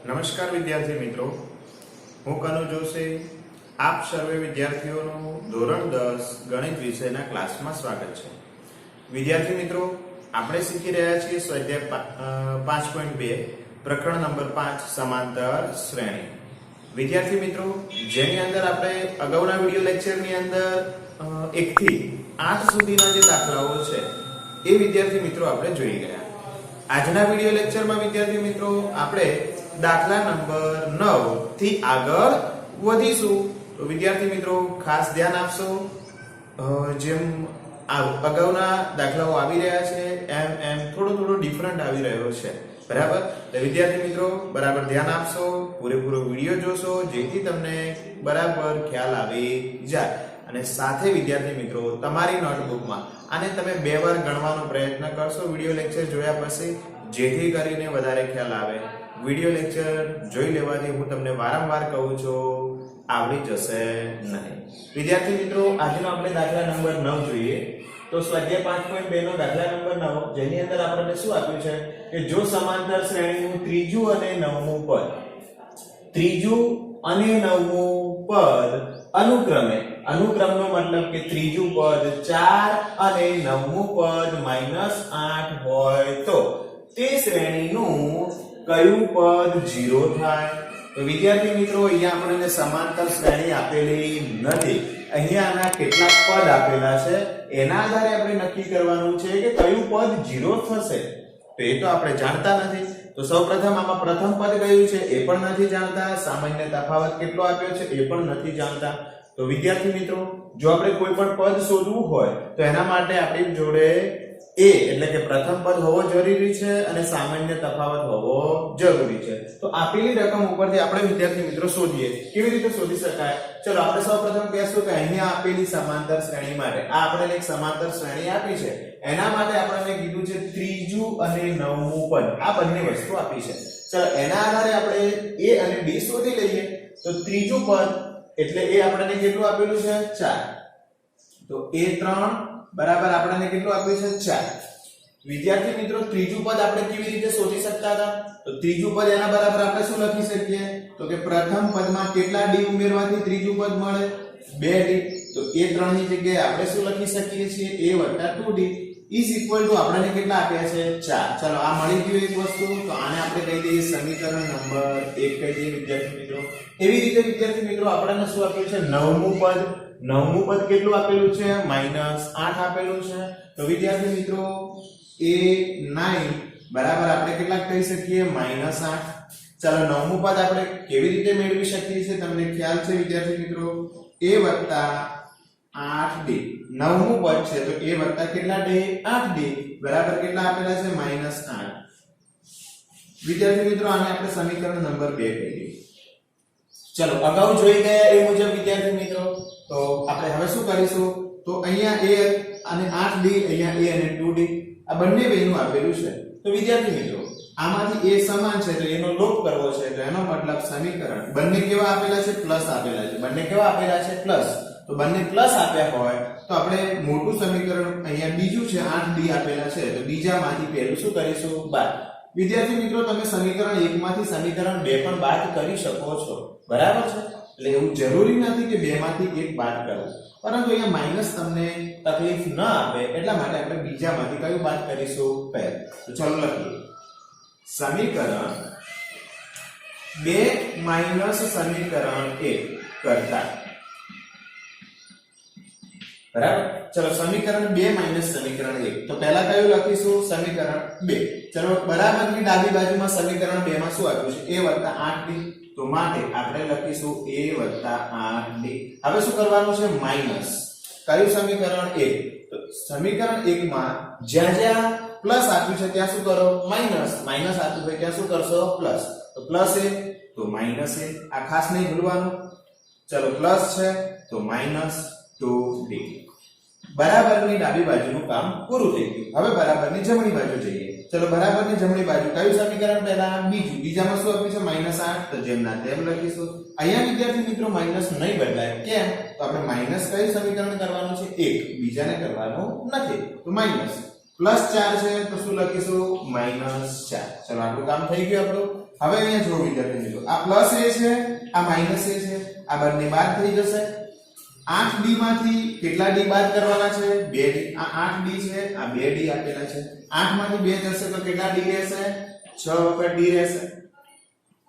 નમસ્કાર વિદ્યાર્થી મિત્રો, હું કનુ જોશી આપ સર્વે વિદ્યાર્થીઓનું ધોરણ 10 ગણિત વિષયના ક્લાસમાં સ્વાગત છે। વિદ્યાર્થી મિત્રો, આપણે શીખી રહ્યા છીએ સ્વાધ્યાય 5.2 પ્રકરણ નંબર 5 સમાંતર શ્રેણી। વિદ્યાર્થી મિત્રો, જેની અંદર આપણે અગાઉના વિડિયો લેક્ચરની અંદર 1 થી 8 સુધીના જે દાખલાઓ છે એ વિદ્યાર્થી મિત્રો આપણે જોઈ ગયા। આજના વિડિયો લેક્ચરમાં વિદ્યાર્થી મિત્રો આપણે દાખલા નંબર 9 થી આગળ વધીશું। તો વિદ્યાર્થી મિત્રો ખાસ ધ્યાન આપશો, જેમ અગાઉના દાખલાઓ આવી રહ્યા છે એમ થોડો ડિફરન્ટ આવી રહ્યો છે, બરાબર? તો વિદ્યાર્થી મિત્રો બરાબર ધ્યાન આપશો, પૂરેપૂરો વિડિયો જોશો જેથી તમને બરાબર ખ્યાલ આવી જાય। અને સાથે વિદ્યાર્થી મિત્રો તમારી નોટબુકમાં આને તમે 2 વાર ગણવાનો પ્રયત્ન કરશો વિડિયો લેક્ચર જોયા પછી, જેથી કરીને વધારે ખ્યાલ આવે। વિડિયો લેક્ચર જોઈ લેવાથી હું તમને વારંવાર કહું છું આવડી જશે નહીં। વિદ્યાર્થી મિત્રો આજનો આપણે દાખલા નંબર 9 જોઈએ। તો સ્વાધ્યાય 5.2 નો દાખલા નંબર 9 જેની અંદર આપણને શું આપ્યું છે કે જો સમાંતર શ્રેણીનું ત્રીજું અને નવમું પદ અનુક્રમનો મતલબ કે ત્રીજું પદ 4 અને નવમું પદ -8 હોય તો તે શ્રેણીનું કયું પદ 0 થાય? તો વિદ્યાર્થી મિત્રો અહીંયા આપણને સમાંતર શ્રેણી આપેલી નથી, અહીંયા આના કેટલાક પદ આપેલા છે એના આધારે આપણે નક્કી કરવાનું છે કે કયું પદ 0 થશે। તો એ તો આપણે જાણતા નથી। તો સૌપ્રથમ આમાં પ્રથમ પદ કયું છે એ પણ નથી જાણતા, સામાન્ય તફાવત કેટલો આપ્યો છે એ પણ નથી જાણતા। તો વિદ્યાર્થી મિત્રો જો આપણે કોઈ પણ પદ શોધવું હોય તો એના માટે આપણી જોડે a એટલે કે પ્રથમ પદ હોવો જરૂરી છે અને સામાન્ય તફાવત હોવો જરૂરી છે। તો આપેલી રકમ ઉપરથી આપણે વિદ્યાર્થી મિત્રો શોધીએ। કેવી રીતે શોધી શકાય? ચલો આપણે સૌપ્રથમ કહીશું કે અહીંયા આપેલી સમાંતર શ્રેણી માટે આ આપણે એક સમાંતર શ્રેણી આપી છે, એના માટે આપણને કીધું છે ત્રીજું અને નવમું પદ, આ બંને વસ્તુ આપી છે। ચલો એના આધારે આપણે a અને b શોધી લઈએ। તો ત્રીજું પદ એટલે એ આપણને કેટલું આપેલું છે 4, તો a3 બરાબર આપણને કેટલું આપ્યું છે 4। વિદ્યાર્થી મિત્રો ત્રીજું પદ આપણે કેવી રીતે શોધી શકતા હતા? તો ત્રીજું પદ એના બરાબર આપણે શું લખી શકીએ? તો કે પ્રથમ પદમાં કેટલા d ઉમેરવાથી ત્રીજું પદ મળે? 2d। તો a3 ની જગ્યાએ આપણે શું લખી શકીએ છીએ? a 2d આપણને કેટલા આપ્યા છે 4। ચલો આ મળી ગયું એક વસ્તુ, તો આને આપણે કહી દઈએ સમીકરણ નંબર 1 કહી દઈએ વિદ્યાર્થી મિત્રો। એવી રીતે વિદ્યાર્થી મિત્રો આપણને શું આપ્યું છે? નવમું પદ કેટલું આપેલું છે? -8 આપેલું છે। તો વિદ્યાર્થી મિત્રો a9 બરાબર આપણે કેટલા કહી શકીએ? -8। ચાલો નવમું પદ આપણે કેવી રીતે મેળવી શકીએ છીએ તમને ખ્યાલ છે વિદ્યાર્થી મિત્રો? a 8d નવમું પદ છે તો a વત્તા કેટલા d? 8d બરાબર કેટલા આપેલા છે? -8। વિદ્યાર્થી મિત્રો આને આપણે સમીકરણ નંબર 2 કહીએ। ચલો અગાઉ જોઈ ગયા એ મુજબ વિદ્યાર્થી મિત્રો તો આપણે હવે શું કરીશું? તો અહીંયા a અને 8d, અહીંયા a અને 2d આ બંને વેનું આપેલું છે। તો વિદ્યાર્થી મિત્રો આમાંથી a સમાન છે તો એનો લોપ કરવો છે, તો એનો મતલબ સમીકરણ બંને કેવા આપેલા છે? પ્લસ આપેલા છે। બંને કેવા આપેલા છે? પ્લસ। તો બંને પ્લસ આપ્યા હોય તો આપણે મોટું સમીકરણ અહીંયા બીજું છે 8d આપેલા છે તો બીજામાંથી પહેલું શું કરીશું? બાદ। વિદ્યાર્થી મિત્રો તમે સમીકરણ 1 માંથી સમીકરણ 2 પણ બાદ કરી શકો છો, બરાબર છે? એટલે એવું જરૂરી નથી કે 2 માંથી 1 બાદ કરવું, પરંતુ અહીંયા માઈનસ તમને તકલીફ ન આપે એટલા માટે આપણે બીજામાંથી કયું બાદ કરીશું? પહેલું। તો ચાલો લખીએ સમીકરણ 2 માઈનસ સમીકરણ 1 કરતા, બરાબર? ચલો સમીકરણ 2 માઈનસ સમીકરણ 1 તો પહેલા કયું લખીશું? સમીકરણ 2। ચલો બરાબરની ડાબી બાજુમાં સમીકરણ 2 માં શું આપ્યું છે? a 8d તો માટે આપણે લખીશું a 8d। હવે શું કરવાનું છે? માઈનસ કયું સમીકરણ 1? તો સમીકરણ 1 માં જ્યાં પ્લસ આપ્યું છે ત્યાં શું કરો? માઈનસ આપ્યું છે ત્યાં શું કરશો? પ્લસ। તો પ્લસ a તો માઈનસ a, આ ખાસ નહીં ભૂલવાનું। ચલો પ્લસ છે તો -2d બરાબરની ડાબી બાજુનું કામ પૂરું થઈ ગયું। હવે બરાબરની જમણી બાજુ જઈએ। ચલો બરાબરની જમણી બાજુ કયું સમીકરણ? પહેલા બીજું, બીજામાં શું આપ્યું છે? -8 તો જેમના તેમ લખીશું। અહીંયા વિદ્યાર્થી મિત્રો માઈનસ નહીં બદલાય, કેમ? તો આપણે માઈનસ કયું સમીકરણ કરવાનું છે? 1, બીજાને કરવાનું નથી, તો માઈનસ। પ્લસ 4 છે તો શું લખીશું? -4। ચલો આટલું કામ થઈ ગયું આપણું। હવે અહીંયા જો વિદ્યાર્થી મિત્રો આ પ્લસ a છે આ માઈનસ a છે આ બંને બાદ થઈ જશે 8d માંથી કેટલા d બાદ કરવાના છે 2d આ 8d છે આ 2d આપેલા છે 8 માંથી 2 જશે તો કેટલા d રહેશે 6 વખત d રહેશે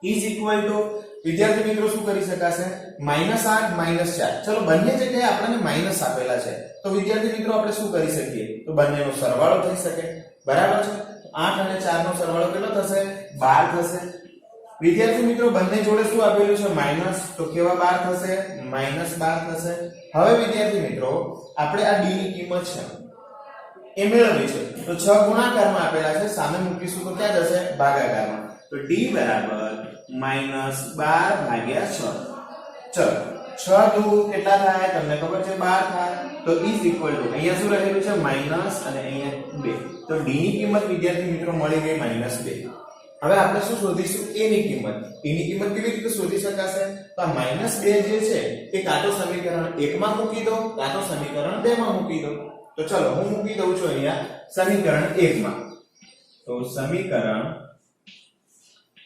ઇઝ ઇક્વલ ટુ વિદ્યાર્થી મિત્રો શું કરી શકાશે -8 -4 ચલો બંને જગ્યાએ આપણને માઈનસ આપેલા છે તો વિદ્યાર્થી મિત્રો આપણે શું કરી શકીએ તો બંનેનો સરવાળો થઈ શકે બરાબર છે 8 અને 4 નો સરવાળો કેટલો થશે 12 થશે વિદ્યાર્થી મિત્રો બંને જોડે શું આપેલું છે માઈનસ તો કેવા 12 થશે -12 થશે હવે વિદ્યાર્થી મિત્રો આપણે આ d ની કિંમત છે એ મેળવવી છે તો 6 ગુણાકારમાં આપેલા છે સામે મૂકીશું તો ક્યાં જશે ભાગાકારમાં તો d બરાબર -12/6 ચલો 6 દુ કેટલા થાય તમને ખબર છે 12 થાય તો ઇઝ ઇક્વલ ટુ અહીંયા શું રહેલું છે માઈનસ અને અહીંયા 2 તો d ની કિંમત વિદ્યાર્થી મિત્રો મળી ગઈ -2 હવે આપણે શું શોધીશું a ની કિંમત કેવી રીતે શોધી શકાશે તો આ -2 જે છે એ કાં તો સમીકરણ 1 માં મૂકી દો કાં તો સમીકરણ 2 માં મૂકી દો તો ચલો હું મૂકી દઉં છું અહીંયા સમીકરણ 1 માં તો સમીકરણ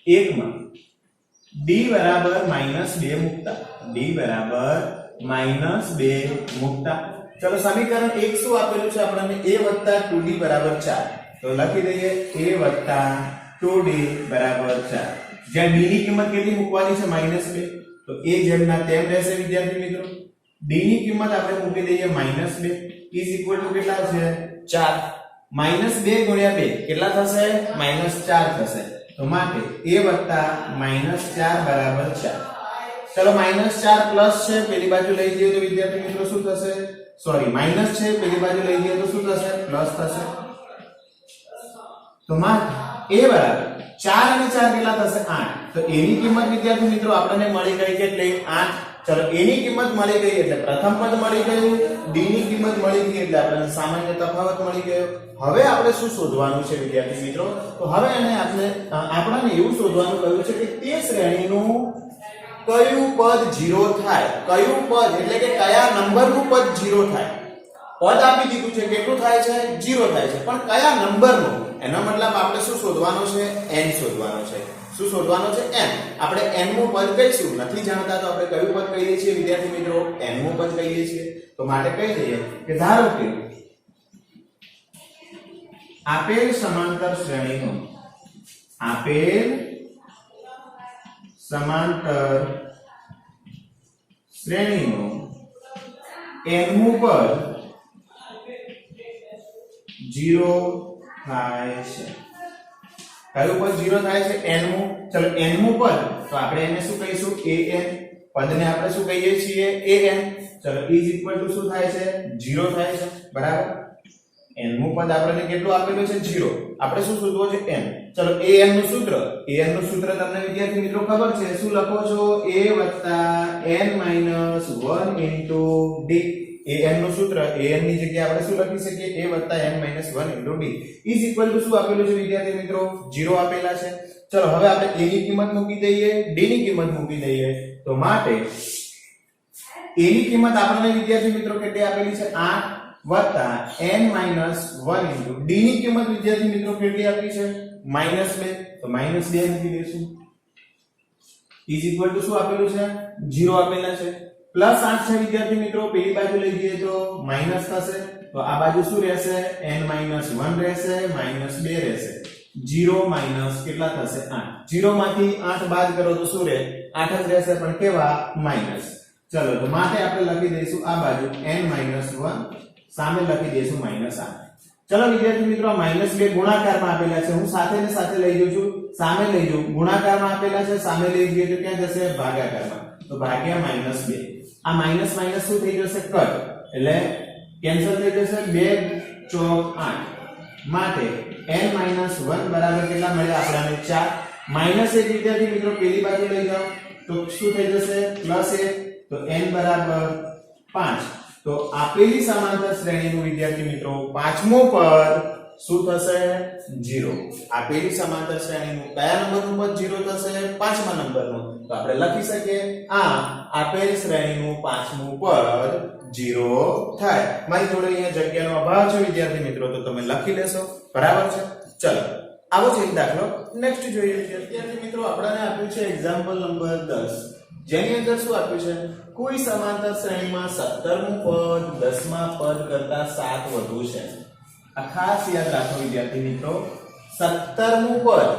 1 માં d બરાબર -2 મૂકતા d બરાબર -2 મૂકતા ચલો સમીકરણ 1 શું આપેલું છે આપણને a 2d બરાબર 4 તો લખી દઈએ a 2d બરાબર 4 જ્યાં d ની કિંમત કેટલી મૂકવાની છે -2 તો a જેમના તેમ રહેશે વિદ્યાર્થી મિત્રો d ની કિંમત આપણે મૂકી દઈએ -2 ઇઝ ઇક્વલ ટુ કેટલા છે 4 -2 ગુણ્યા 2 કેટલા થશે -4 થશે તો માટે a -4 બરાબર 4 ચલો -4 પ્લસ છે પેલી બાજુ લઈ જઈએ તો વિદ્યાર્થી મિત્રો શું થશે સોરી માઈનસ છે પેલી બાજુ લઈ જઈએ તો શું થશે પ્લસ થશે તો માટે a બરાબર 4 અને 4 કેટલા થશે 8 તો a ની કિંમત વિદ્યાર્થી મિત્રો આપણને મળી ગઈ કેટલી 8 ચલો a ની કિંમત મળી ગઈ એટલે પ્રથમ પદ મળી ગયું d ની કિંમત મળી ગઈ એટલે આપણને સામાન્ય તફાવત મળી ગયો હવે આપણે શું શોધવાનું છે વિદ્યાર્થી મિત્રો તો હવે આપણને એવું શોધવાનું કહ્યું છે કે તે શ્રેણીનું કયું પદ 0 થાય કયું પદ એટલે કે કયા નંબરનું પદ 0 થાય પદ આપી દીધું છે કેટલું થાય છે 0 થાય છે પણ કયા નંબરનું એનો મતલબ આપણે શું શોધવાનું છે n શોધવાનું છે શું શોધવાનું છે n આપણે n નું પદ કહીશું નથી જાણતા તો આપણે કયું પદ કહીએ છીએ વિદ્યાર્થી મિત્રો n નું પદ કહીએ છીએ તો માટે કહી દઈએ કે ધારો કે આપેલ સમાંતર શ્રેણીનું n નું પદ 0 થાય છે કયું પદ 0 થાય છે n નું ચલો n નું પદ તો આપણે એને શું કહીશું an પદને આપણે શું કહીએ છીએ an ચલો ઇઝ ઇક્વલ ટુ શું થાય છે 0 થાય છે બરાબર n નું પદ આપણને કેટલું આપેલું છે 0 આપણે શું શોધવું છે n ચલો an નું સૂત્ર તમને વિદ્યાર્થી મિત્રો ખબર છે શું લખો છો a n 1 d an નું સૂત્ર an ની જગ્યાએ આપણે શું લખી શકીએ a n 1 d is equal to શું આપેલું છે વિદ્યાર્થી મિત્રો 0 આપેલા છે ચલો હવે આપણે a ની કિંમત મૂકી દઈએ d ની કિંમત મૂકી દઈએ તો માટે a ની કિંમત આપણને વિદ્યાર્થી મિત્રો કેટલી આપેલી છે 8 n 1 d ની કિંમત વિદ્યાર્થી મિત્રો કેટલી આપી છે -2 તો -2 મૂકી દઈશું ઇઝ ઇક્વલ ટુ શું આપેલું છે 0 આપેલા છે +8 છે વિદ્યાર્થી મિત્રો પેલી બાજુ લઈ જઈએ તો માઈનસ થશે તો આ બાજુ શું રહેશે n 1 રહેશે -2 રહેશે 0 માઈનસ કેટલા થશે 8 0 માંથી 8 બાદ કરો તો શું રહે 8 જ રહેશે પણ કેવા માઈનસ ચલો તો માટે આપણે લખી દઈશું આ બાજુ n 1 સામે લખી દઈશું -8 ચલો વિદ્યાર્થી મિત્રો -2 ગુણાકારમાં આપેલા છે હું સાથે ને સાથે લઈ જઉં છું સામે લઈ જાઉં ગુણાકારમાં આપેલા છે સામે લઈ જઈએ તો ક્યાં જશે ભાગાકારમાં તો ભાગ્યા -2 આ માઈનસ માઈનસ શું થઈ જશે કટ એટલે કેન્સલ થઈ જશે 2 ચોક 8 માટે n 1 બરાબર કેટલા મળ્યા આપણને 4 -1 વિદ્યાર્થી મિત્રો પેલી બાજુ લઈ જાઓ તો શું થઈ જશે +1 તો n બરાબર 5 તો આપેલી સમાંતર શ્રેણીનું વિદ્યાર્થી મિત્રો પાંચમું પદ શું થશે 0 આપેલી સમાંતર શ્રેણીનું કયા નંબરનું પદ 0 થશે પાંચમા નંબરનું તો આપણે લખી શકીએ આ આપેલ શ્રેણીનું પાંચમું પદ 0 થાય મારી જોડે અહીંયા જગ્યાનો અભાવ છે વિદ્યાર્થી મિત્રો તો તમે લખી લેશો બરાબર છે ચલો આવો જ એક દાખલો નેક્સ્ટ જોઈએ. વિદ્યાર્થી મિત્રો આપણને આપ્યું છે એક્ઝામ્પલ નંબર 10, જેની અંદર શું આપ્યું છે? કોઈ સમાંતર શ્રેણીમાં 17મું પદ 10મા પદ કરતા 7 વધુ છે. આ ખાસ યાદ રાખો વિદ્યાર્થી મિત્રો, 17મું પદ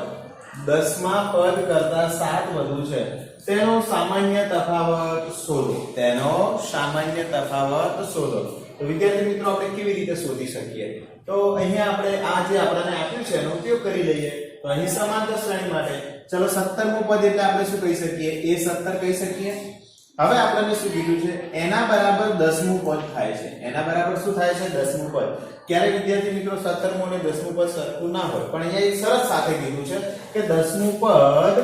10મા પદ કરતા 7 વધુ છે, તેનો સામાન્ય તફાવત શોધો. તેનો સામાન્ય તફાવત શોધો. તો વિદ્યાર્થી મિત્રો આપણે કેવી રીતે શોધી શકીએ? તો અહીંયા આપણે આ જે આપણને આપ્યું છે એનો ઉપયોગ કરી લઈએ. તો અહીં સમાંતર શ્રેણી માટે ચલો 17મું પદ એટલે આપણે શું કહી શકીએ? a17 કહી શકીએ. હવે આપણને શું કીધું છે? એના બરાબર 10મું પદ થાય છે. એના બરાબર શું થાય છે? 10મું પદ. ક્યારે વિદ્યાર્થી મિત્રો 17મું અને 10મું પદ સરખું ના હોય, પણ અહીંયા એક સરસ સાથે કીધું છે કે 10મું પદ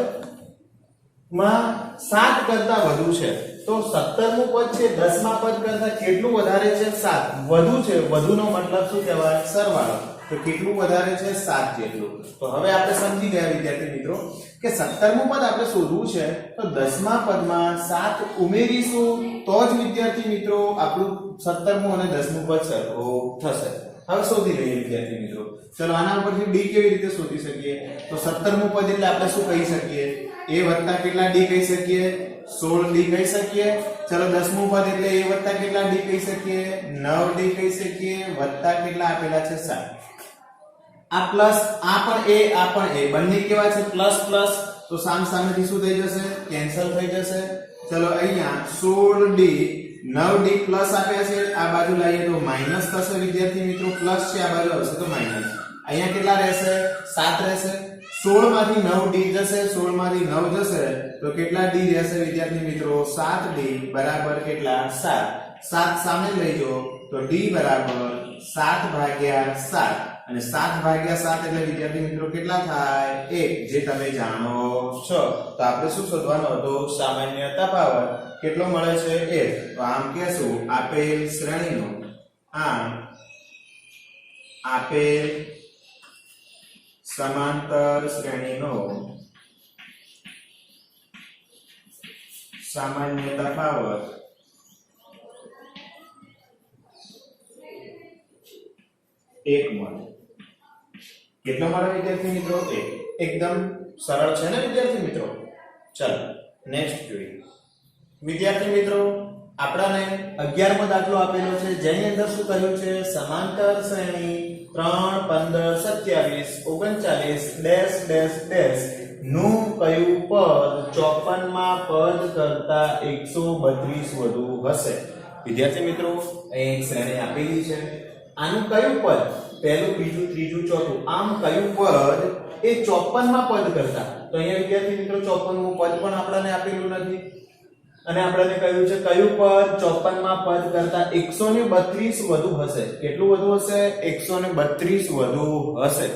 માં 7 કરતા વધુ છે. તો 17મું પદ છે 10મા પદ કરતા કેટલું વધારે છે? 7 વધુ છે. વધુનો મતલબ શું કહેવાય? સરવાળો. તો કેટલું વધારે છે? 7 જેટલું. તો હવે આપણે સમજી ગયા વિદ્યાર્થી મિત્રો કે 17મું પદ આપણે શોધવું છે તો 10મા પદમાં 7 ઉમેરીશું તો જ વિદ્યાર્થી મિત્રો આપણું 17મું અને 10મું પદ સરખું થશે. હવે શોધી લઈએ વિદ્યાર્થી મિત્રો. ચલો આના ઉપરથી d કેવી રીતે શોધી શકીએ? તો 17મું પદ એટલે આપણે શું કહી શકીએ? a વત્તા કેટલા d કહી શકીએ? 16d કહી શકીએ. ચલો 10મું પદ એટલે a વત્તા કેટલા d કહી શકીએ? 9d કહી શકીએ. વત્તા કેટલા આપેલા છે? 7. આ પ્લસ આ પણ a બંને કેવા છે? Plus plus. તો સામસામેથી શું થઈ જશે? કેન્સલ થઈ જશે. ચલો અહીંયા 16d 9d પ્લસ આપ્યા છે, આ બાજુ લાવીએ તો માઈનસ થશે વિદ્યાર્થી મિત્રો. પ્લસ છે આ બાજુ આવશે તો માઈનસ. અહીંયા કેટલા રહેશે? 7 રહેશે. 16 માંથી 9d જશે. 16 માંથી 9 જશે તો કેટલા d રહેશે વિદ્યાર્થી મિત્રો? 7d બરાબર કેટલા? 7. 7 સામે લઈ જાઓ તો d બરાબર 7/7 અને 7/7 એટલે વિદ્યાર્થી મિત્રો કેટલા થાય? 1, જે તમે જાણો છો. તો આપણે શું શોધવાનું હતું? સામાન્ય તફાવત. કેટલો મળે છે? 1. તો આમ કહેશું આપેલ શ્રેણીનો આપેલ સમાંતર શ્રેણીનો સામાન્ય તફાવત 1 મળે. કેટલો મળે વિદ્યાર્થી મિત્રો? 1. એકદમ સરળ છે ને વિદ્યાર્થી મિત્રો? ચાલો નેક્સ્ટ જોઈએ. વિદ્યાર્થી મિત્રો આપણને 11મો દાખલો આપેલો છે જેની અંદર શું કહ્યું છે? સમાંતર શ્રેણી 3 15 27 39 ડેશ ડેશ ડેશ નું કયું પદ 54માં પદ કરતા 132 વધુ હશે. વિદ્યાર્થી મિત્રો અહીં એક શ્રેણી આપેલી છે. આનું કયું પદ? પહેલું, બીજું, ત્રીજું, ચોથું, આમ કયું પદ એ 54માં પદ કરતા? તો અહીંયા વિદ્યાર્થી મિત્રો 54મું પદ પણ આપણને આપેલું નથી અને આપણને કહ્યું છે કયું પદ 54માં પદ કરતા 132 વધુ હશે. કેટલું વધુ હશે? 132 વધુ હશે.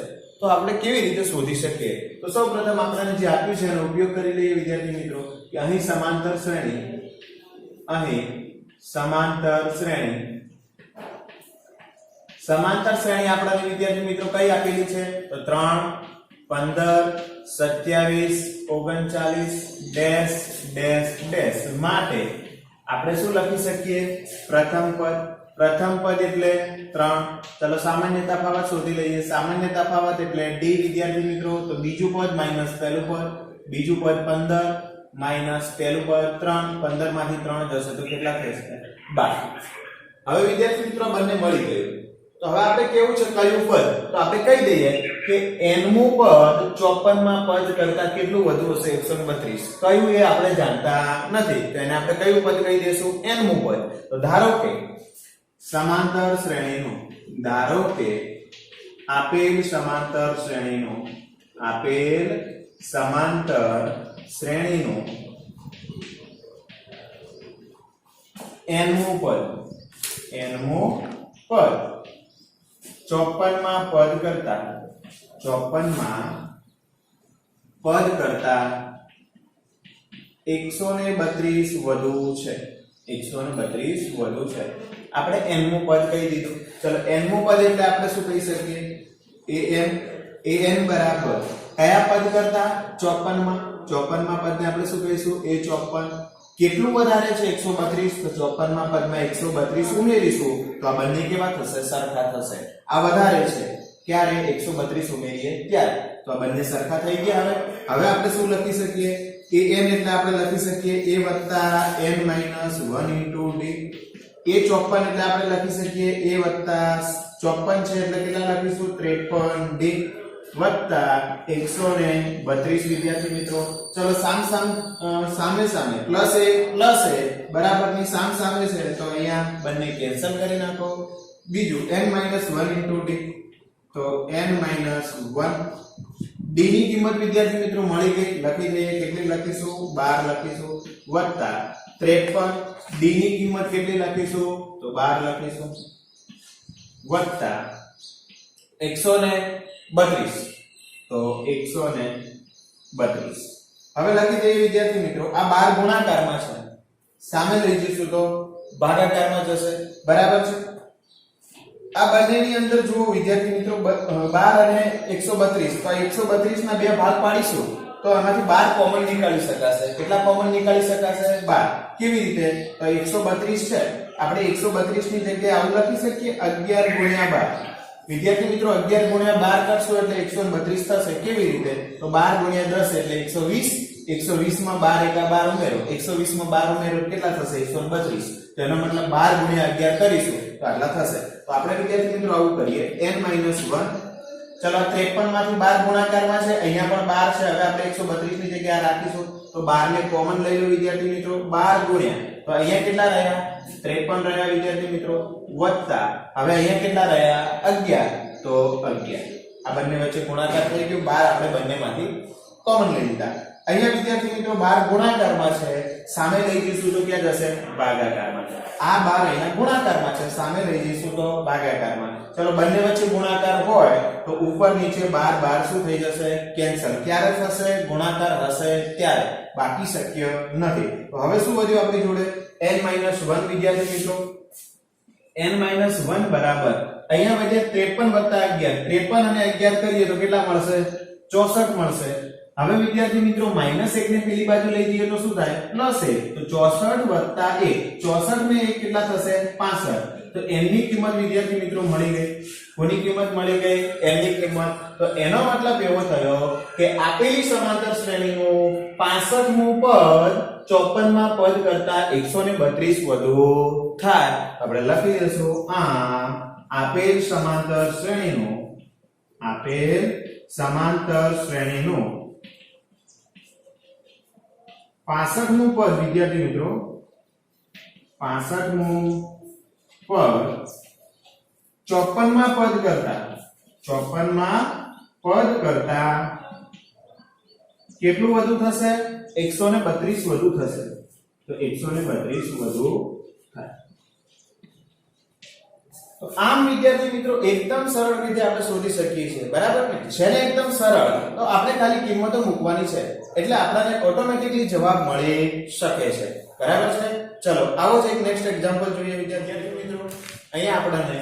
તો આપણે કેવી રીતે શોધી શકીએ? તો સૌપ્રથમ આપણને જે આપ્યું છે એનો ઉપયોગ કરી લઈએ વિદ્યાર્થી મિત્રો કે અહીં સમાંતર શ્રેણી આપણને વિદ્યાર્થી મિત્રો કઈ આપેલી છે? તો 3 15 27 39 ડેશ ડેશ ડેશ માટે આપણે શું લખી શકીએ? પ્રથમ પદ એટલે 3. ચલો સામાન્ય તફાવત શોધી લઈએ. સામાન્ય તફાવત એટલે d વિદ્યાર્થી મિત્રો. તો બીજું પદ માઈનસ પહેલું પદ, બીજું પદ 15 માઈનસ પહેલું પદ 3. 15 માંથી 3 જશે તો કેટલા થશે? 12. હવે વિદ્યાર્થી મિત્રો બંને મળી ગયું. તો હવે આપણે કેવું છે કયું પદ? તો આપણે કહી દઈએ કે nમું પદ 54માં પદ કરતા કેટલું વધુ હશે? 132. કયું એ આપણે જાણતા નથી તો એને આપણે કયું પદ કહી દઈશું? nમું પદ. તો ધારો કે સમાંતર શ્રેણીનું આપેલ સમાંતર શ્રેણીનું nમું પદ 54માં પદ કરતા 132 વધુ છે. 132 વધુ છે. આપણે nમું પદ કહી દીધું. ચલો nમું પદ એટલે આપણે શું કહી શકીએ? an બરાબર કયા પદ કરતા? 54માં પદને આપણે શું કહીશું? a54. કેટલું વધારે છે? 132. તો 54માં પદમાં 132 ઉમેરીશું તો આ બંને કેવા થશે? સરખા થશે. આ વધારે છે. ક્યારે? 132 ઉમેરીએ ત્યારે. તો આ બંને સરખા થઈ ગયા. હવે આપણે શું લખી શકીએ? an એટલે આપણે લખી શકીએ a + n - 1 * d. a 54 એટલે આપણે લખી શકીએ a + 54 છે એટલે કેટલા લખીશું? 53 d વત્તા 132 વિદ્યાર્થી મિત્રો. ચલો સામે સામે પ્લસ a બરાબરની સામે છે તો અહીંયા બંને કેન્સલ કરી નાખો. બીજું n - 1 * d તો n - 1 d ની કિંમત વિદ્યાર્થી મિત્રો મળી ગઈ. લખી દઈએ. કેટલી લખીશું? 12 લખીશું વત્તા 53 d ની કિંમત કેટલી લખીશું? તો 12 લખીશું વત્તા 132 તો 132. હવે લખી દઈએ વિદ્યાર્થી મિત્રો. આ 12 ગુણાકારમાં છે, સામે લઈ જઈશું તો ભાગાકારમાં જશે. બરાબર છે. આ બંનેની અંદર જુઓ વિદ્યાર્થી મિત્રો 12 અને 132 તો 132 ના બે ભાગ પાડીશું તો આમાંથી 12 કોમન નીકાળી શકાશે. કેટલા કોમન નીકાળી શકાશે? 12. કેવી રીતે? તો 132 છે, આપણે 132 ની જગ્યાએ આવું લખી શકીએ 11 × 12. વિદ્યાર્થી મિત્રો 11 × 12 કરશો એટલે 132 થશે. કેવી રીતે? તો 12 × 10 એટલે 120. 120 માં 12 * 12 ઉમેરો, 120 માં 12 ઉમેરો કેટલા થશે? 132. તેનો મતલબ 12 × 11 કરીશું તો આટલા થશે. તો આપણે વિદ્યાર્થી મિત્રો આવું કરીએ n - 1. ચલો 53 માંથી 12 ગુણાકારમાં છે, અહીંયા પણ 12 છે. હવે આપણે 132 ની જગ્યાએ રાખીશું તો 12 ને કોમન લઈ લો વિદ્યાર્થી મિત્રો. 12 ગુણ્યા તો અહીંયા કેટલા રહ્યા? 53 રહ્યા વિદ્યાર્થી મિત્રો વત્તા હવે અહીંયા કેટલા રહ્યા? 11 તો 11. આ બંને વચ્ચે ગુણાકાર થઈ ગયો. 12 આપણે બંનેમાંથી કોમન લઈ લીધા. અહીંયા વિદ્યાર્થી મિત્રો 12 ગુણાકારમાં છે, સામે લઈ જઈશું તો ક્યાં જશે? ભાગાકારમાં. આ 12 અહીંયા ગુણાકારમાં છે, સામે લઈ જઈશું તો ભાગાકારમાં. ચલો બંને વચ્ચે ગુણાકાર હોય તો ઉપર નીચે 12 શું થઈ જશે? કેન્સલ. ક્યારે થશે? ગુણાકાર હશે ત્યારે, બાકી શક્ય નથી. તો હવે શું વધ્યું આપણી જોડે? n - 1 વિદ્યાર્થી મિત્રો. n - 1 બરાબર અહીંયા વધે 53 + 11. 53 અને 11 કરીએ તો કેટલા મળશે? 64 મળશે. હવે વિદ્યાર્થી મિત્રો -1 ને પેલી બાજુ લઈ જઈએ તો શું થાય? +1 તો 64 + 1. 64 ને 1 કેટલા થશે? 65. તો n ની કિંમત વિદ્યાર્થી મિત્રો મળી ગઈ. કોની કિંમત મળી ગઈ? n ની કિંમત. તો એનો મતલબ એવો થયો કે આપેલી સમાંતર શ્રેણીનું 65મું પદ 54 માં પદ કરતા 132 વધુ થાય. આપણે લખી દઈશું આપેલ સમાંતર શ્રેણીનું 65મું પદ વિદ્યાર્થી મિત્રો 65મું પદ 54 માં પદ કરતા કેટલું વધુ થશે? 132 વધુ થશે. તો 132 વધુ થાય. તો આમ વિદ્યાર્થી મિત્રો એકદમ સરળ રીતે આપણે શોધી શકીએ છીએ. બરાબર ને? છે ને એકદમ સરળ. તો આપણે ખાલી કિંમતો મૂકવાની છે એટલે આપણને ઓટોમેટિકલી જવાબ મળી શકે છે. બરાબર છે? ચલો આવો જ એક નેક્સ્ટ એક્ઝામ્પલ જોઈએ વિદ્યાર્થી મિત્રો. અહીંયા આપણને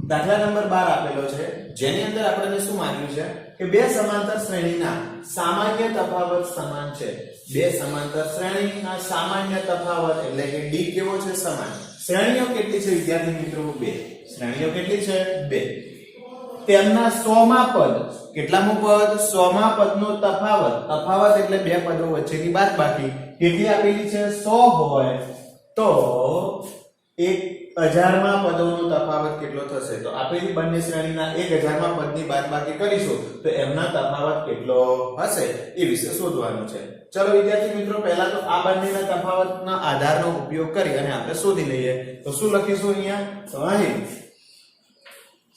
દાખલા નંબર 12 આપેલો છે, જેની અંદર આપણને શું માંગ્યું છે કે બે સમાંતર શ્રેણીના સામાન્ય તફાવત સમાન છે. બે સમાંતર શ્રેણીના સામાન્ય તફાવત એટલે કે d કેવો છે? સમાન. શ્રેણીઓ કેટલી છે વિદ્યાર્થી મિત્રો? 2. શ્રેણીઓ કેટલી છે? 2. તેમના 100 માં પદ. કેટલામું પદ? 100 માં પદનો તફાવત એટલે બે પદો વચ્ચેની બાદબાકી કેટલી આપેલી છે? 100 હોય તો 1000 માં પદોનો તફાવત કેટલો થશે? તો આપેલી બંને શ્રેણીના 1000 માં પદની બાદબાકી કરીશું તો એમના તફાવત કેટલો હશે એ વિશે શોધવાનું છે. ચલો વિદ્યાર્થી મિત્રો પહેલા તો આ બંનેના તફાવતના આધારનો ઉપયોગ કરી અને આપણે શોધી લઈએ. તો શું લખીશું અહીંયા? તો અહીં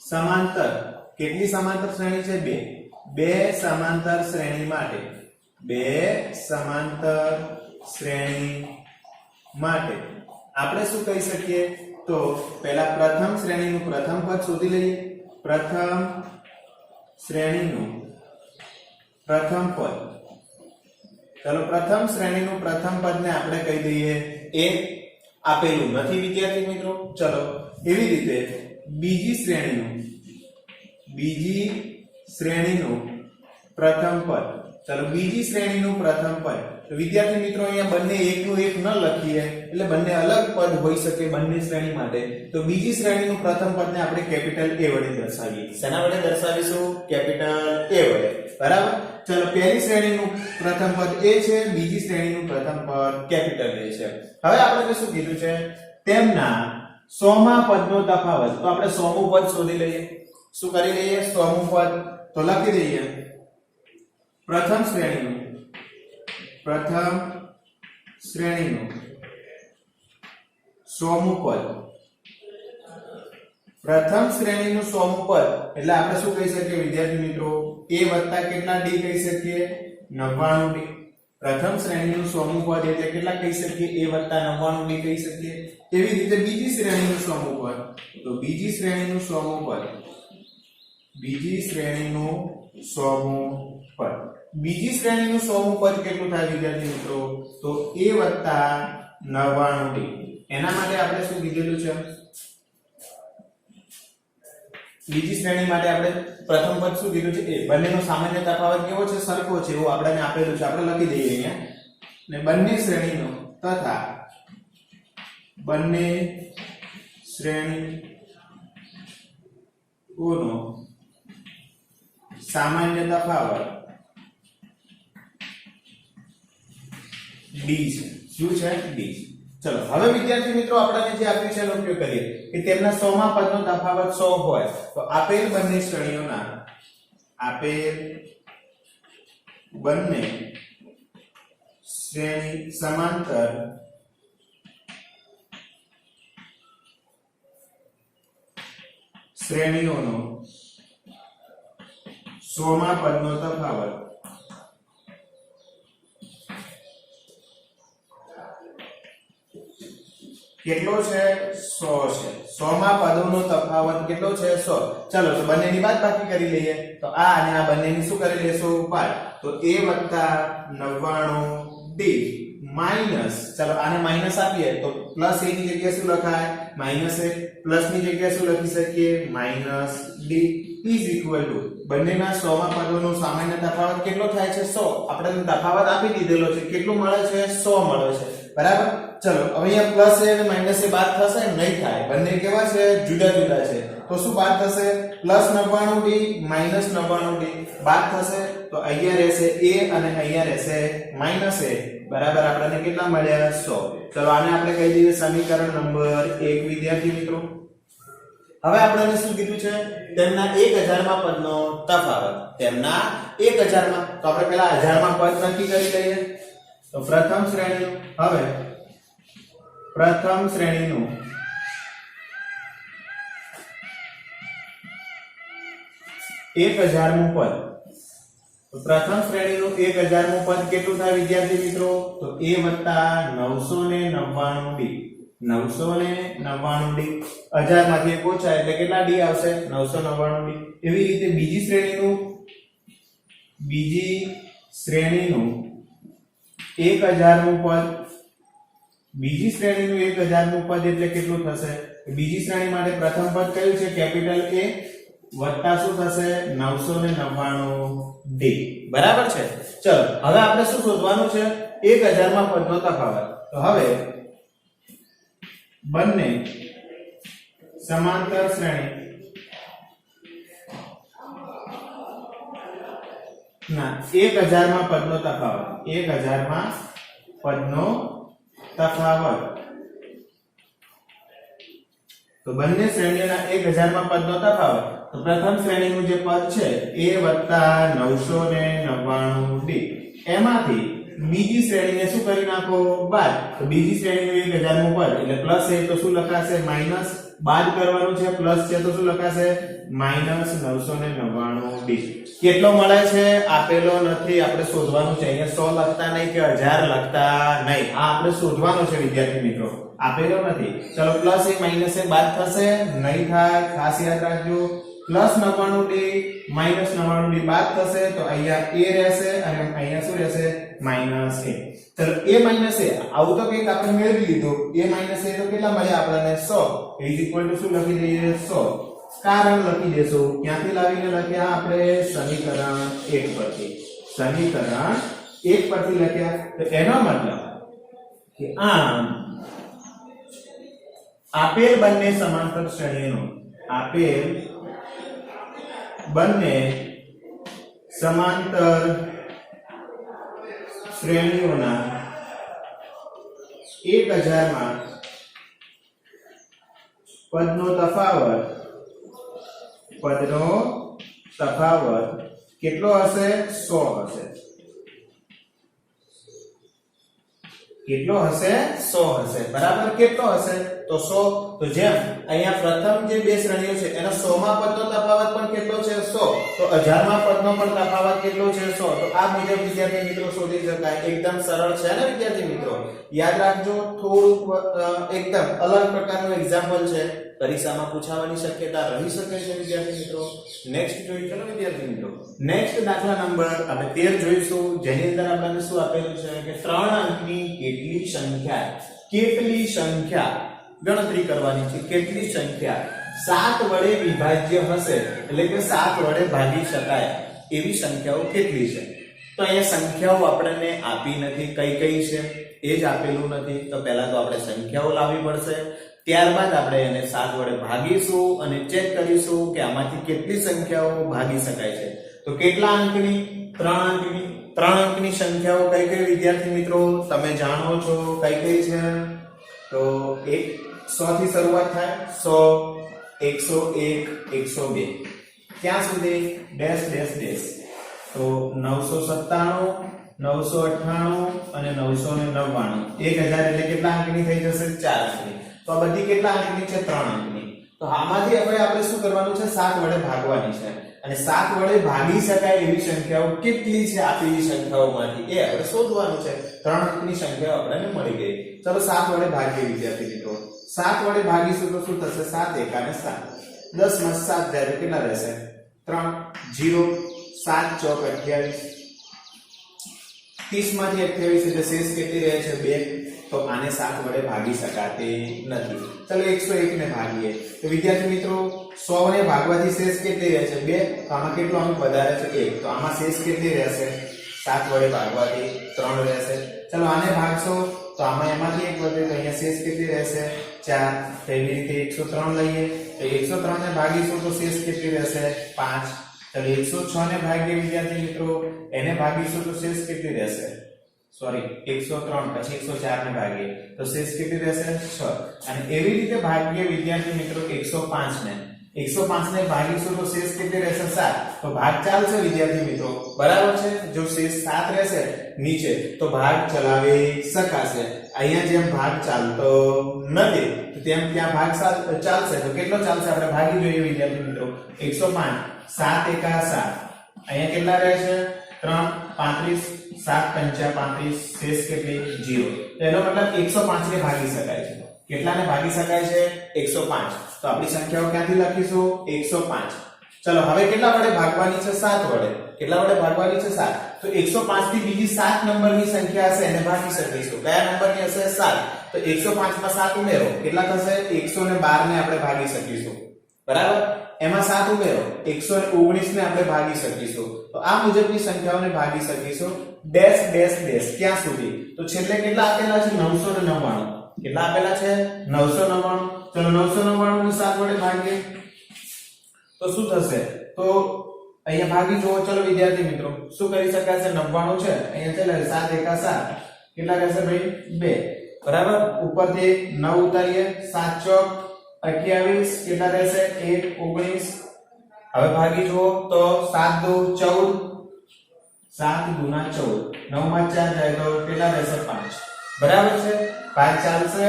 સમાંતર કેટલી સમાંતર શ્રેણી છે? 2. બે સમાંતર શ્રેણી માટે આપણે શું કહી શકીએ? તો પહેલા પ્રથમ શ્રેણીનું પ્રથમ પદ શોધી લઈએ. પ્રથમ શ્રેણીનું પ્રથમ પદ. ચલો પ્રથમ શ્રેણીનું પ્રથમ પદને આપણે કહી દઈએ એ આપેલું નથી વિદ્યાર્થી મિત્રો. ચલો એવી રીતે બીજી શ્રેણીનું પ્રથમ પદ. ચલો બીજી શ્રેણીનું પ્રથમ પદ. તો વિદ્યાર્થી મિત્રો અહીંયા બંને એકનું એક ન લખીએ એટલે બંને અલગ પદ હોઈ શકે બંને શ્રેણી માટે. તો બીજી શ્રેણીનું પ્રથમ પદને આપણે કેપિટલ A વડે દર્શાવીએ. શેના વડે દર્શાવીશું? કેપિટલ A વડે. બરાબર. ચલો પહેલી શ્રેણીનું પ્રથમ પદ a છે, બીજી શ્રેણીનું પ્રથમ પદ કેપિટલ A છે. હવે આપણે શું કીધું છે તેમના 100મા પદનો તફાવત. તો આપણે 100મું પદ શોધી લઈએ. શું કરી લઈએ? 100મું પદ તો લખી દઈએ પ્રથમ શ્રેણીનું 100મું પદ. પ્રથમ શ્રેણીનું 100મું પદ એટલે આપણે શું કહી શકીએ વિદ્યાર્થી મિત્રો? a વત્તા કેટલા d કહી શકીએ? 99d. પ્રથમ શ્રેણીનું 100મું પદ એટલે કેટલા કહી શકીએ? a વત્તા 99d કહી શકીએ. એવી રીતે બીજી શ્રેણીનું 100મું પદ. તો બીજી શ્રેણીનું 100મું પદ. બીજી શ્રેણીનું 100મું પદ. બીજી શ્રેણીનું 100મું પદ કેટલું થાય વિદ્યાર્થી મિત્રો? તો a વત્તા 99d. એના માટે આપણે શું કીધેલું છે? બીજી શ્રેણી માટે આપણે પ્રથમ પદ શું કીધું છે? a. બંનેનો સામાન્ય તફાવત કેવો છે? સરખો છે એવું આપણને આપેલું છે. આપણે લખી દઈએ અહીંયા. ને બંને શ્રેણીનો તથા બંને શ્રેણીઓનો સામાન્ય તફાવત d છે. શું છે? d. ચલો હવે વિદ્યાર્થી મિત્રો આપણને જે આપ્યું છે એનો ઉપયોગ કરીએ કે તેમના 100મા પદનો તફાવત 100 હોય તો આપેલ બંને શ્રેણીઓના શ્રેણી સમાંતર શ્રેણીઓનો 100મા પદનો તફાવત કેટલો છે? 100 છે. 100મા પદોનો તફાવત કેટલો છે? 100. ચલો તો બંનેની બાદબાકી કરી લઈએ. તો આ અને આ બંનેની શું કરી લેશું? બાદ. તો a + 99d માઈનસ, ચલો આને માઈનસ આપીએ તો પ્લસ a ની જગ્યાએ શું લખાય? Minus a. પ્લસ ની જગ્યાએ શું લખી શકીએ? Minus d is equal to બંનેના 100મા પદોનો સામાન્ય તફાવત કેટલો થાય છે? 100. આપણે તફાવત આપી દીધેલો છે. કેટલું મળે છે? 100 મળે છે. બરાબર. ચલો હવે અહીંયા પ્લસ a અને માઈનસ a બાદ થશે? નહીં થાય. બંને કેવા છે? જુદા જુદા છે. તો શું બાદ થશે? પ્લસ 99d માઈનસ 99d બાદ થશે. તો અહીંયા રહેશે a અને અહીંયા રહેશે માઈનસ a. બરાબર. આપણને કેટલા મળ્યા? 100. ચલો આને આપણે કહી દઈએ સમીકરણ નંબર 1 વિદ્યાર્થી મિત્રો. હવે આપણને શું કીધું છે? તેમના 1000મા પદનો તફાવત. તેમના 1000મા. તો આપણે પહેલા 1000મા પદ નક્કી કરી લઈએ. તો પ્રથમ શ્રેણીનું હવે પ્રથમ શ્રેણીનું એક 1000મું પદ. તો પ્રથમ શ્રેણીનું 1000મું પદ કેટલું થાય વિદ્યાર્થી મિત્રો? તો a + 999d. 999d 1000 માંથી 1 ઓછા એટલે કેટલા d આવશે? 999d. એવી રીતે બીજી શ્રેણીનું 1000મું પદ. બીજી શ્રેણીનું 1000મું પદ એટલે કેટલું થશે? બીજી શ્રેણી માટે પ્રથમ પદ કયું છે? કેપિટલ A વત્તા શું થશે? 999d. બરાબર છે. ચલો હવે આપણે શું શોધવાનું છે? 1000મા પદનો તફાવત. તો હવે બંને સમાંતર શ્રેણી ના 1000મા પદનો તફાવત. 1000મા પદનો તફાવત. તો બંને શ્રેણીઓના 1000મા પદનો તફાવત. તો પ્રથમ શ્રેણીનું જે પદ છે a + 999d એમાંથી બીજી શ્રેણીને શું કરી નાખો? બાદ. તો બીજી શ્રેણીનું 1000મું પદ એટલે પ્લસ a તો શું લખાશે? માઈનસ. બાદ કરવાનું છે. પ્લસ છે તો શું લખાશે? Minus 999d. કેટલો મળે છે? આપેલો નથી. આપણે શોધવાનું છે. અહીંયા 100 લખતા નહીં કે 1000 લખતા નહીં. આ આપણે શોધવાનું છે વિદ્યાર્થી મિત્રો. આપેલો નથી. ચલો પ્લસ a માઈનસ a બાદ થશે? નહીં થાય. ખાસ યાદ રાખજો. પ્લસ 99d માઈનસ 99d બાદ થશે તો અહીંયા a રહેશે અને અહીંયા શું રહેશે? Minus a. ચલો a માઈનસ a આવું તો કંઈક આપણે મેળવી લીધું. a માઈનસ a તો કેટલા મળ્યા આપણને? 100 ઇઝ ઇક્વલ ટુ શું લખી દઈએ? 100. કારણ લખી દેશું. ક્યાંથી લાવીને લખ્યા? આપણે સમીકરણ 1 પરથી. સમીકરણ 1 પરથી લખ્યા. તો એનો મતલબ કે આમ આપેલ બંને સમાંતર શ્રેણીનો સમાંતર શ્રેણીઓના 1000 માં પદનો તફાવત કેટલો હશે? 100 હશે. કેટલો હશે? 100 હશે. બરાબર. કેટલો હશે? તો 100. તો જેમ અહીંયા પ્રથમ જે બે શ્રેણીઓ છે એનો 100 માં પદનો તફાવત પણ કેટલો છે? 100. તો 1000 માં પદનો પણ તફાવત કેટલો છે? 100. તો આ મુજબ વિદ્યાર્થી મિત્રો શોધી શકાય. એકદમ સરળ છે ને વિદ્યાર્થી મિત્રો? યાદ રાખજો, થોડું એકદમ અલગ પ્રકારનું એક્ઝામ્પલ છે. પરીક્ષામાં પૂછાવાની શક્યતા રહી શકે છે વિદ્યાર્થી મિત્રો. નેક્સ્ટ જોઈએ. ચલો વિદ્યાર્થી મિત્રો, નેક્સ્ટ દાખલા નંબર આપણે 13 જોઈશું, જેની અંદર આપણને શું આપેલું છે કે 3 અંકની કેટલી સંખ્યા ગણતરી કરવાની છે. કેટલી સંખ્યા 7 વડે વિભાજ્ય હશે, એટલે કે 7 વડે ભાગી શકાય એવી સંખ્યાઓ કેટલી છે? તો અહીંયા સંખ્યાઓ આપણને આપી નથી. કઈ છે એ જ આપેલું નથી. તો પહેલા તો આપણે સંખ્યાઓ લાવવી પડશે. ત્યારબાદ આપણે એને 7 વડે ભાગીશું અને ચેક કરીશું કે આમાંથી કેટલી સંખ્યાઓ ભાગી શકાય છે. તો કેટલા અંકની? 3 અંકની. 3 અંકની સંખ્યાઓ કઈ વિદ્યાર્થી મિત્રો તમે જાણો છો? કઈ છે? તો 100 થી શરૂઆત થાય. 100, 101, 102 ક્યાં સુધી? Dash dash dash. તો 997, 998 અને 999. 1000 એટલે કેટલા અંકની થઈ જશે? 4 અંકની. તો આ બધી કેટલા અંકની છે? 3 અંકની. તો આમાંથી હવે આપણે શું કરવાનું છે? 7 વડે ભાગવાની છે. અને 7 વડે ભાગી શકાય એવી સંખ્યાઓ કેટલી છે આપેલી સંખ્યાઓમાંથી એ આપણે શોધવાનું છે. 3 અંકની સંખ્યાઓ આપણને મળી ગઈ. ચલો 7 વડે ભાગીએ વિદ્યાર્થી મિત્રો. 7 વડે ભાગીશું તો શું થશે? 7 એકા 7. 10 માં 7 જાય તો કેટલા રહેશે? 3. 0. 7 ચોક 28. 30 માંથી 28 એટલે શેષ કેટલી રહે છે? 2. તો આને 7 વડે ભાગી શકાતી નથી. ચલો 101 ને ભાગીએ. તો વિદ્યાર્થી મિત્રો 100 ને ભાગવાથી શેષ કેટલી રહે છે? 2. તો આમાં કેટલો અંક વધારે છે? 1. તો આમાં શેષ કેટલી રહેશે? 7 વડે ભાગવાથી 3 રહેશે. ચલો આને ભાગશો તો આમાં એમાંથી 1 વધે તો અહીંયા શેષ કેટલી રહેશે? 4. તો એવી રીતે 103 લઈએ તો 103 ને ભાગીશું તો શેષ કેટલી રહેશે? 5. ચલો 106 ને ભાગીએ વિદ્યાર્થી મિત્રો. એને ભાગીશું તો શેષ કેટલી રહેશે? સોરી 103 પછી 104 ને ભાગીએ તો શેષ કેટલી રહેશે? 6. અને એવી રીતે ભાગીએ વિદ્યાર્થી મિત્રો 105 ને. 105 ને ભાગીશું તો શેષ કેટલી રહેશે? 7. તો ભાગ ચાલશે વિદ્યાર્થી મિત્રો. બરાબર છે? જો શેષ 7 રહેશે નીચે તો ભાગ ચલાવી શકાશે. અહીંયા જેમ ભાગ ચાલતો નથી તો તેમ ત્યાં ભાગ ચાલશે. તો કેટલો ચાલશે આપણે ભાગી જોઈએ વિદ્યાર્થી મિત્રો. 105 7 એકા 7. અહીંયા કેટલા રહેશે? 3. 35. 7 × 35 શેષ કેટલી? 0. તો એનો મતલબ 105 ને ભાગી શકાય છે. કેટલાને ભાગી શકાય છે? 105. તો આપણી સંખ્યાઓ ક્યાંથી લખીશું? 105. ચલો હવે કેટલા વડે ભાગવાની છે? 7 વડે. કેટલા વડે ભાગવાની છે? 7. તો 105 થી બીજી 7 નંબરની સંખ્યા હશે એને ભાગી શકીશું. કયા નંબરની હશે? 7. તો 105 માં 7 ઉમેરો કેટલા થશે? 112 ને આપણે ભાગી શકીશું. બરાબર? એમાં 7 ઉમેરો 119 ને આપણે ભાગી શકીશું. તો આ મુજબની સંખ્યાઓને ભાગી શકીશું. ડેશ ડેશ ડેશ ક્યાં સુધી? તો છેલ્લે કેટલા આપેલા છે? 999. કેટલા આપેલા છે? 999. ચલો 999 ને 7 વડે ભાગીએ તો શું થશે? તો અહીંયા ભાગી જુઓ. ચલો વિદ્યાર્થી મિત્રો શું કરી શકાશે? 99 છે. અહીંયા ચાલે 7 એકા 7 કેટલા રહેશે ભાઈ? 2. બરાબર? ઉપરથી 9 ઉતારીએ. 7 ચોક 28 કેટલા રહેશે? 1 19. હવે ભાગી જુઓ તો 7 દુ 14. 7 ગુના 14. 9 માં 4 જાય તો કેટલા રહેશે? 5. બરાબર છે? 5 ચાલશે?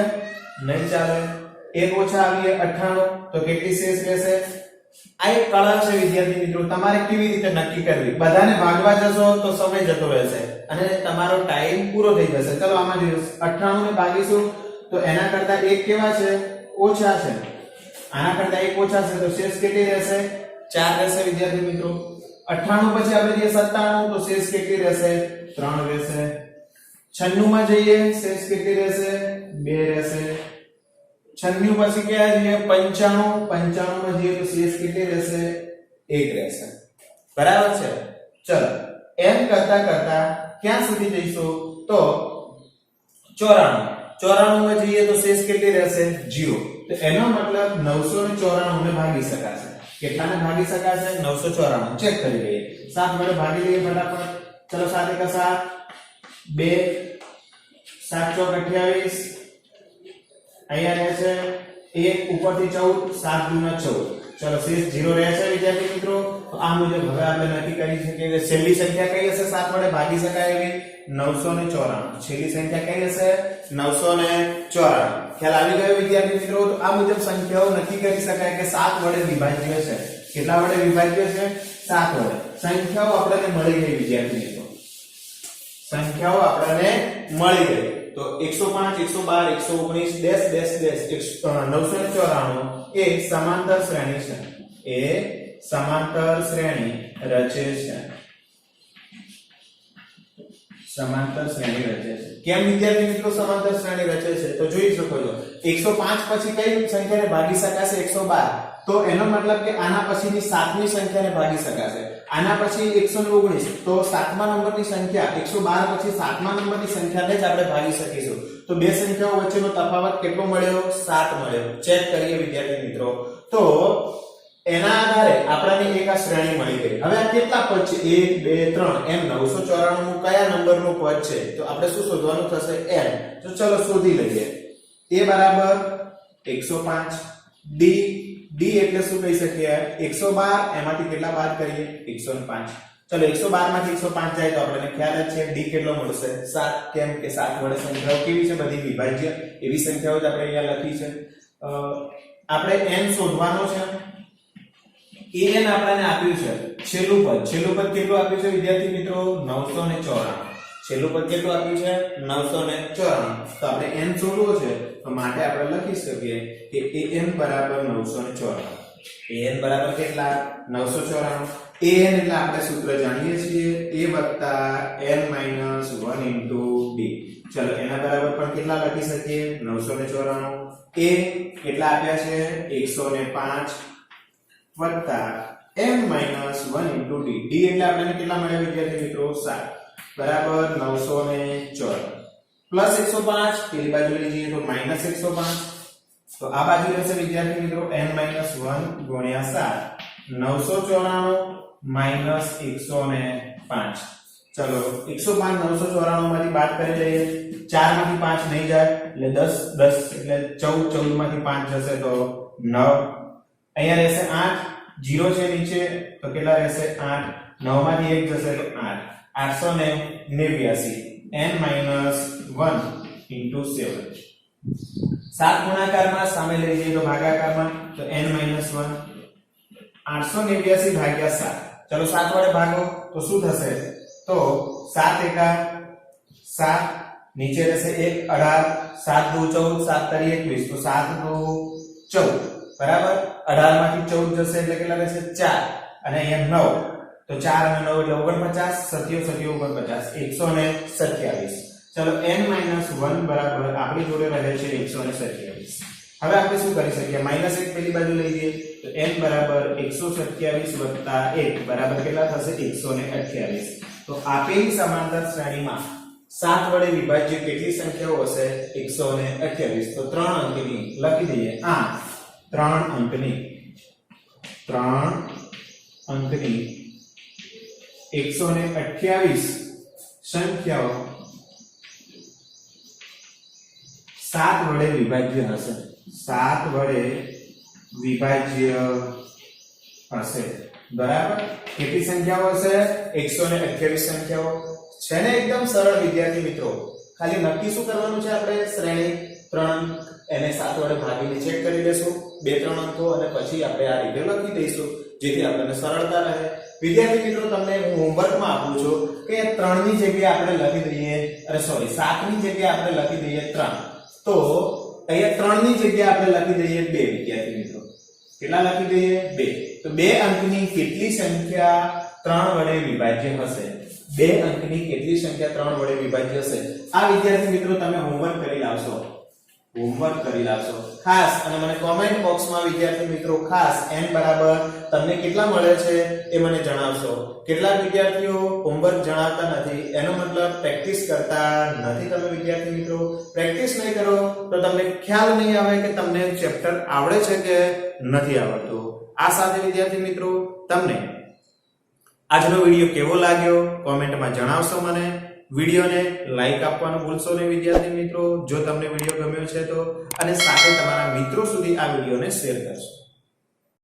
નહીં ચાલે. 1 ઓછા આવીએ 98 તો કેટલી શેષ રહેશે? આ એક કળા છે વિદ્યાર્થી મિત્રો. તમારે કેવી રીતે નક્કી કરવી? બધાને ભાગવા જશો તો સમય જતો રહેશે અને તમારો ટાઈમ પૂરો થઈ જશે. ચલો આમાં જોઈએ 98 ને ભાગીશું તો એના કરતા 1 કેવા છે? ઓછા છે. આના કરતા 1 ઓછા છે તો શેષ કેટલી રહેશે? 4 રહેશે વિદ્યાર્થી મિત્રો. 98 પછી આપણે જઈએ 97 તો શેષ કેટલી રહેશે? 3 રહેશે. 96 માં જઈએ શેષ કેટલી રહેશે? 2 રહેશે. 96 પછી ક્યાં જઈએ? 95. 95 માં જઈએ તો શેષ કેટલી રહેશે? 1 રહેશે. બરાબર છે? ચલો એમ કરતા કરતા ક્યાં સુધી જઈશું? તો 94. 94 માં જઈએ તો શેષ કેટલી રહેશે? 0. તો એનો મતલબ 994 ને ભાગી શકાશે. કેટલાને ભાગી શકાશે 994 ચેક કરી લઈએ 7 વડે ભાગી લઈએ ફટાફટ ચલો 7 * 7 2 7 ચોક 28 અહીંયા રહે છે 1 ઉપરથી 14 7 દુના 14 ચલો શેષ 0 રહે છે વિદ્યાર્થી મિત્રો તો આ મુજબ હવે આપણે નક્કી કરી શકીએ કે છેલ્લી સંખ્યા કઈ હશે 7 વડે ભાગી શકાય એવી 994 છેલ્લી સંખ્યા કઈ હશે 994 ખ્યાલ આવી ગયો વિદ્યાર્થી મિત્રો તો આ મુજબ સંખ્યાઓ નક્કી કરી શકાય કે 7 વડે વિભાજ્ય છે કેટલા વડે વિભાજ્ય છે 7 વડે સંખ્યાઓ આપણને મળી ગઈ વિદ્યાર્થી મિત્રો સંખ્યાઓ આપણને મળી ગઈ તો 105 112 119 994 એ સમાંતર શ્રેણી છે એ સમાંતર શ્રેણી રચે છે સમાંતર શ્રેણી રચે છે કેમ વિદ્યાર્થી મિત્રો સમાંતર શ્રેણી રચે છે તો જોઈ શકો છો 105 પછી કઈ સંખ્યાને ભાગી શકાશે 112 તો એનો મતલબ કે આના પછીની 7મી સંખ્યાને ભાગી શકાશે આના પછી 119 તો 7મા નંબરની સંખ્યા 112 પછી 7મા નંબરની સંખ્યાને જ આપણે ભાગી શકીશું તો બે સંખ્યાઓ વચ્ચેનો તફાવત કેટલો મળ્યો 7 મળ્યો ચેક કરીએ વિદ્યાર્થી મિત્રો તો એના આધારે આપણને એક આ શ્રેણી મળી ગઈ હવે આ કેટલા પદ છે 1 2 3 એમ 994 નું કયા નંબરનું પદ છે તો આપણે શું શોધવાનું થશે n તો ચલો શોધી લઈએ a બરાબર 105 d એટલે શું કહી શકીએ 112 એમાંથી કેટલા બાદ કરીએ 105 ચલો 112 માંથી 105 જાય તો આપણને ખ્યાલ જ છે d કેટલો મળશે 7 કેમ કે 7 વડે સંખ્યાઓ કેવી છે બધી વિભાજ્ય એવી સંખ્યાઓ જ આપણે અહીંયા લખી છે આપણે n શોધવાનો છે an આપણને આપ્યું છે છેલ્લું પદ કેટલું આપ્યું છે વિદ્યાર્થી મિત્રો 994 છેલ્લું પદ કેટલું આપ્યું છે 994 તો આપણે n શોધવો છે તો માટે આપણે લખી શકીએ કે an બરાબર 994 an બરાબર કેટલા 994 an એટલે આપણે સૂત્ર જાણીએ છીએ a n - 1 * d ચલો એના બરાબર પણ કેટલા લખી શકીએ 994 a કેટલા આપ્યા છે 105 વત્તા m - 1 * d d એટલે આપણને કેટલા મળ્યા વિદ્યાર્થી મિત્રો 7 બરાબર 904 પ્લસ 105 પેલી બાજુ લઈ જઈએ તો માઈનસ 105 તો આ બાજુ રહેશે વિદ્યાર્થી મિત્રો n - 1 ગુણ્યા 7 994 માઈનસ 105 ચલો 105 994 માંથી બાદ કરી લઈએ 4 માંથી 5 નહીં જાય એટલે 10 10 એટલે 14 14 માંથી 5 જશે તો 9 અહીંયા રહેશે 8 0 છે નીચે તો કેટલા રહેશે 8 9 માંથી 1 જશે તો 8 889 n - 1 * 7 7 ગુણાકારમાં સામે લઈ જઈએ તો ભાગાકારમાં તો n - 1 889 ભાગ્યા 7 ચલો 7 વડે ભાગો તો શું થશે તો 7 એકા 7 નીચે રહેશે 1 18 7 2 14 7 તારી 21 તો 7 2 14 બરાબર 18 માંથી 14 જશે એટલે કેટલા રહેશે 4 અને અહીંયા 9 તો 4 અને 9 એટલે 49 7 127 ચલો n - 1 બરાબર આપણી જોડે રહે છે 127 હવે આપણે શું કરી શકીએ -1 પેલી બાજુ લઈ જઈએ તો n બરાબર 127 + 1 બરાબર કેટલા થશે 128 તો આપેલી સમાંતર શ્રેણીમાં 7 વડે વિભાજ્ય કેટલી સંખ્યાઓ હશે 128 તો 3 અંકની લખી દઈએ આ 3 અંકની 128 સંખ્યાઓ 7 વડે વિભાજ્ય હશે 7 વડે વિભાજ્ય હશે બરાબર કેટલી સંખ્યાઓ હશે 128 સંખ્યાઓ છે ને એકદમ સરળ વિદ્યાર્થી મિત્રો ખાલી નક્કી શું કરવાનું છે આપણે શ્રેણી 3 એને 7 વડે ભાગીને ચેક કરી લેશું 2-3 અંકો અને પછી આપણે આ રીતે લખી દઈશું જેથી આપણને સરળતા રહે વિદ્યાર્થી મિત્રો તમને હું હોમવર્કમાં આપું છું કે 3 ની જગ્યાએ આપણે લખી દઈએ 7 ની જગ્યાએ આપણે લખી દઈએ 3 તો અહીંયા 3 ની જગ્યાએ આપણે લખી દઈએ 2 વિદ્યાર્થી મિત્રો કેટલા લખી દઈએ 2 તો 2 અંકની કેટલી સંખ્યા 3 વડે વિભાજ્ય હશે 2 અંકની કેટલી સંખ્યા 3 વડે વિભાજ્ય હશે આ વિદ્યાર્થી મિત્રો તમે હોમવર્ક કરી લાવશો ખાસ અને મને કોમેન્ટ બોક્સમાં વિદ્યાર્થી મિત્રો ખાસ n બરાબર તમને કેટલા મળે છે એ મને જણાવશો કેટલાક વિદ્યાર્થીઓ હોમવર્ક જણાવતા નથી એનો મતલબ પ્રેક્ટિસ કરતા નથી તમે વિદ્યાર્થી મિત્રો પ્રેક્ટિસ નહીં કરો તો તમને ખ્યાલ નહીં આવે કે તમને ચેપ્ટર આવડે છે કે નથી આવડતું આ સાથે વિદ્યાર્થી મિત્રો તમને આજનો વિડિયો કેવો લાગ્યો કોમેન્ટમાં જણાવશો મને. વિડિયોને લાઈક આપવાનું ભૂલશો નહીં વિદ્યાર્થી મિત્રો જો તમને વિડિયો ગમ્યો છે તો, અને સાથે તમારા મિત્રો સુધી આ વિડિયોને શેર કરશો.